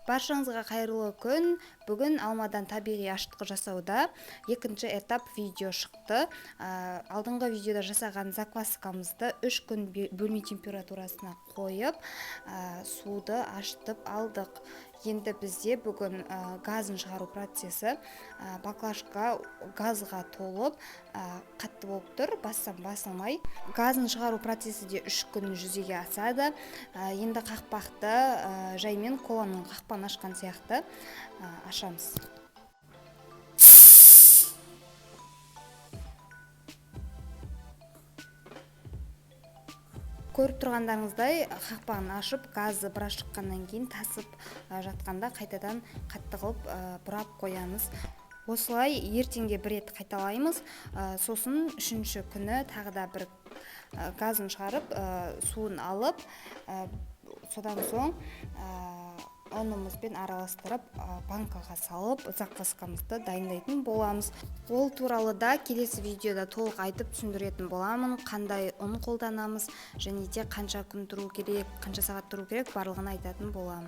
Баршаңызға қайырлы күн. Бүгін алмадан табиғи ашытқы жасауда екінші этап видео шықты. Алдыңғы видеода жасаған закваскамызды 3 күн бөлме температурасына қойып, суды ашытып алдық. Енді бізде бүгін газын шығару процесі баклажка газға толып қатты болып тұр, басылмай. Газын шығару процесі де 3 күн жүзеге асады. Енді қақпақты жаймен коланың қақпаны ашқан сияқты ашамыз. Көріп тұрғандарыңыздай, қақпағын ашып, газы біраз шыққаннан кейін тасып жатқанда қайтадан қатты қылып бұрап қоямыз. Осылай ертеңге бір рет қайталаймыз. Сосын үшінші күні тағы да бір газын шығарып, суын алып, содан соң ұнымызбен араластырып, банкаға салып, закваскамызды дайындайтын боламыз. Ол туралы да келесі видеода толық айтып түсіндіретін боламын. Қандай ұн қолданамыз және де қанша күн тұру керек, қанша сағат тұру керек, барлығын айтатын боламын.